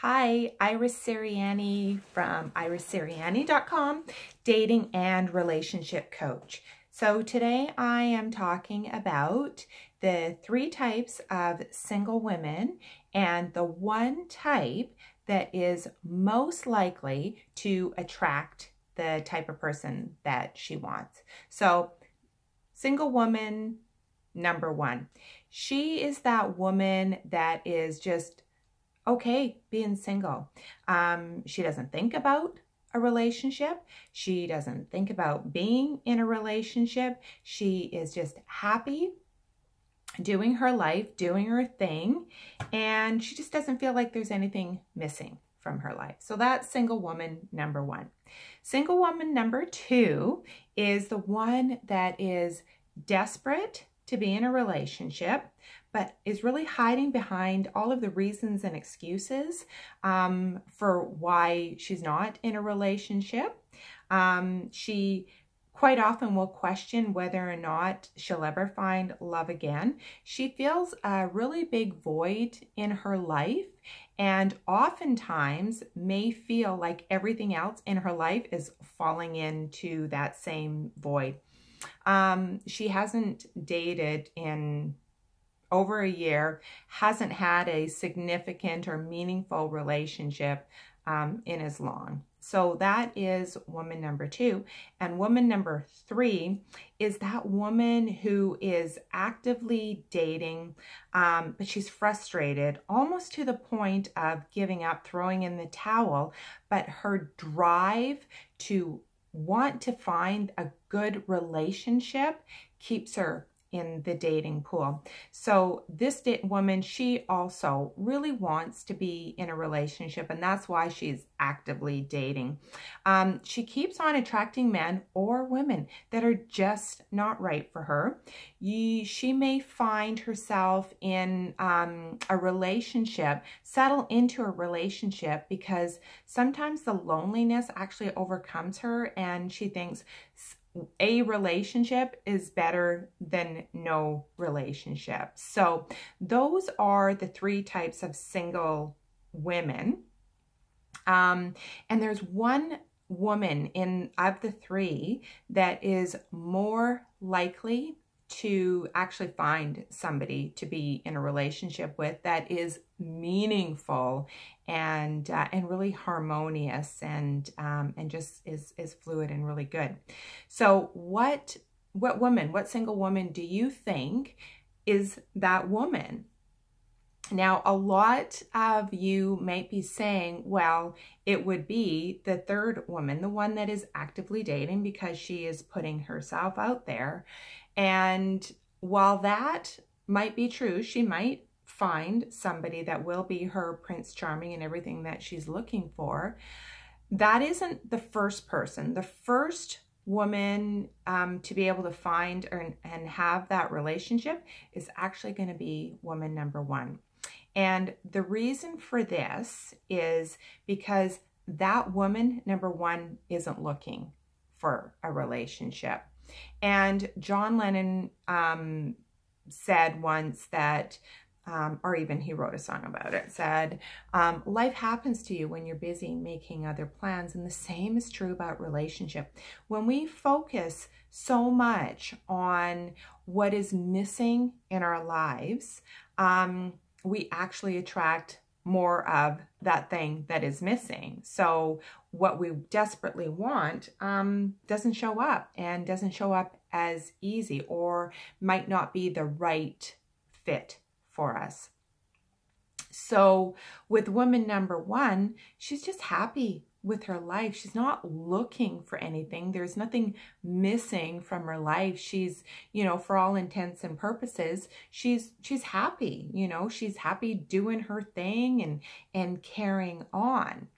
Hi, Iris Sirianni from irissirianni.com, dating and relationship coach. So today I am talking about the 3 types of single women and the one type that is most likely to attract the type of person that she wants. So single woman number 1. She is that woman that is just okay being single. She doesn't think about a relationship. She doesn't think about being in a relationship. She is just happy doing her life, doing her thing, and she just doesn't feel like there's anything missing from her life. So that's single woman number 1. Single woman number 2 is the one that is desperate to be in a relationship, but is really hiding behind all of the reasons and excuses for why she's not in a relationship. She quite often will question whether or not she'll ever find love again. She feels a really big void in her life and oftentimes may feel like everything else in her life is falling into that same void. She hasn't dated in over a year, hasn't had a significant or meaningful relationship in as long. So that is woman number 2. And woman number 3 is that woman who is actively dating, but she's frustrated, almost to the point of giving up, throwing in the towel, but her drive to want to find a good relationship keeps her in the dating pool. So this woman, she also really wants to be in a relationship, and that's why she's actively dating. She keeps on attracting men or women that are just not right for her. She may find herself in a relationship, settle into a relationship, because sometimes the loneliness actually overcomes her and she thinks a relationship is better than no relationship. So those are the 3 types of single women. And there's one woman of the 3 that is more likely to actually find somebody to be in a relationship with that is meaningful and really harmonious and just is fluid and really good. So what single woman do you think is that woman? Now, a lot of you might be saying, well, it would be the 3rd woman, the one that is actively dating because she is putting herself out there. And while that might be true, she might find somebody that will be her Prince Charming and everything that she's looking for. That isn't the first person. The first woman to be able to find and have that relationship is actually going to be woman number 1. And the reason for this is because that woman, number 1, isn't looking for a relationship. And John Lennon said once that, or even he wrote a song about it, said, life happens to you when you're busy making other plans. And the same is true about relationship. When we focus so much on what is missing in our lives, we actually attract more of that thing that is missing. So what we desperately want doesn't show up, and doesn't show up as easy, or might not be the right fit for us. So with woman number 1, she's just happy with her life. She's not looking for anything. There's nothing missing from her life. She's, for all intents and purposes, she's happy, she's happy doing her thing and carrying on.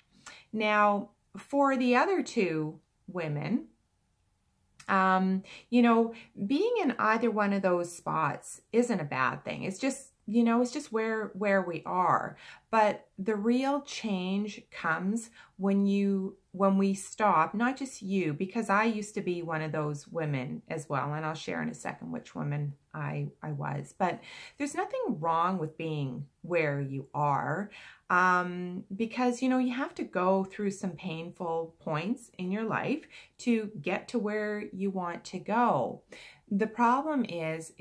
Now, for the other 2 women, being in either one of those spots isn't a bad thing. It's just you know, it's just where we are. But the real change comes when we stop, not just you, because I used to be one of those women as well, and I'll share in a second which woman I was. But there's nothing wrong with being where you are, because, you know, you have to go through some painful points in your life to get to where you want to go. The problem is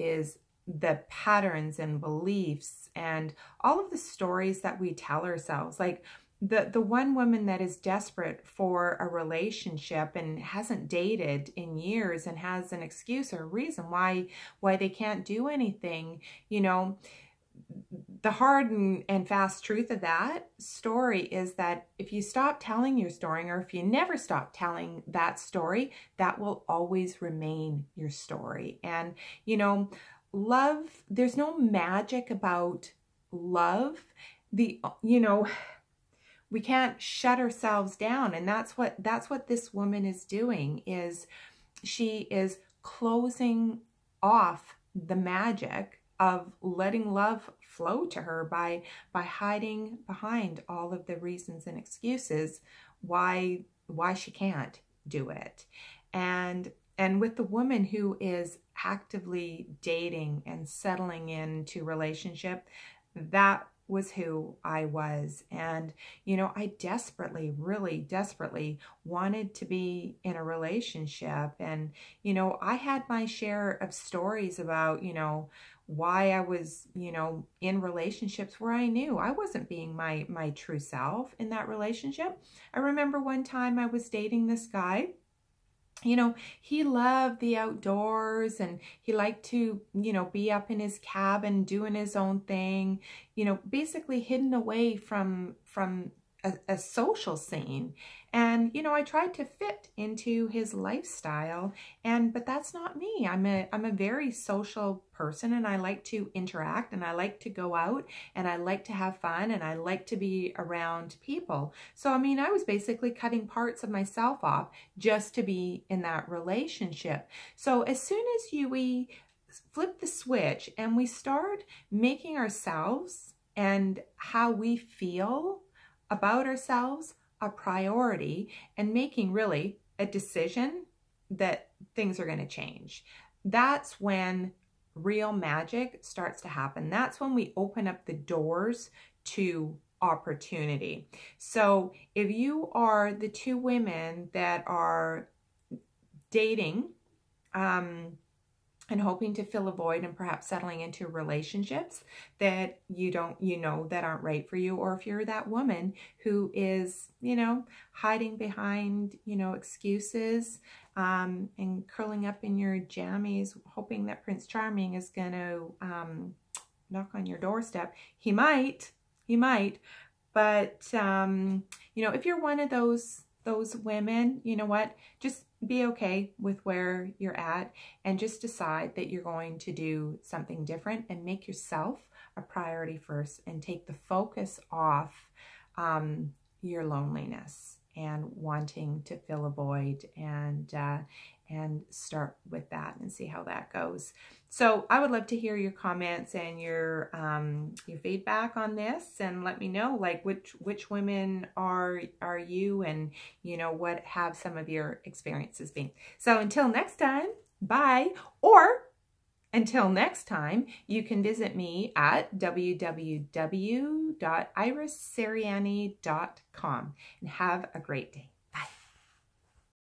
the patterns and beliefs and all of the stories that we tell ourselves. Like the one woman that is desperate for a relationship and hasn't dated in years and has an excuse or a reason why they can't do anything, you know, the hard and fast truth of that story is that if you stop telling your story, or if you never stop telling that story, that will always remain your story. And, you know, love, there's no magic about love. You know, we can't shut ourselves down. And that's what this woman is doing, is she is closing off the magic of letting love flow to her by hiding behind all of the reasons and excuses why she can't do it. And with the woman who is actively dating and settling into relationship, that was who I was. And, you know, I desperately, really desperately wanted to be in a relationship. And, you know, I had my share of stories about, you know, why I was, you know, in relationships where I knew I wasn't being my true self in that relationship. I remember one time I was dating this guy. You know, he loved the outdoors and he liked to, you know, be up in his cabin doing his own thing, you know, basically hidden away from a social scene. And, you know, I tried to fit into his lifestyle, but that's not me. I'm a very social person, and I like to interact, and I like to go out, and I like to have fun, and I like to be around people. So, I mean, I was basically cutting parts of myself off just to be in that relationship. So as soon as we flip the switch and we start making ourselves and how we feel about ourselves a priority, and making really a decision that things are going to change, that's when real magic starts to happen. That's when we open up the doors to opportunity. So if you are the two women that are dating, and hoping to fill a void and perhaps settling into relationships that you know that aren't right for you, or if you're that woman who is, you know, hiding behind, you know, excuses, and curling up in your jammies, hoping that Prince Charming is going to knock on your doorstep. He might, but you know, if you're one of those women, you know what, just be okay with where you're at, and just decide that you're going to do something different and make yourself a priority first, and take the focus off your loneliness and wanting to fill a void, and start with that and see how that goes. So I would love to hear your comments and your feedback on this, and let me know, like, which women are you, and, you know, what have some of your experiences been. So until next time, bye. Or until next time, you can visit me at www.irissirianni.com, and have a great day.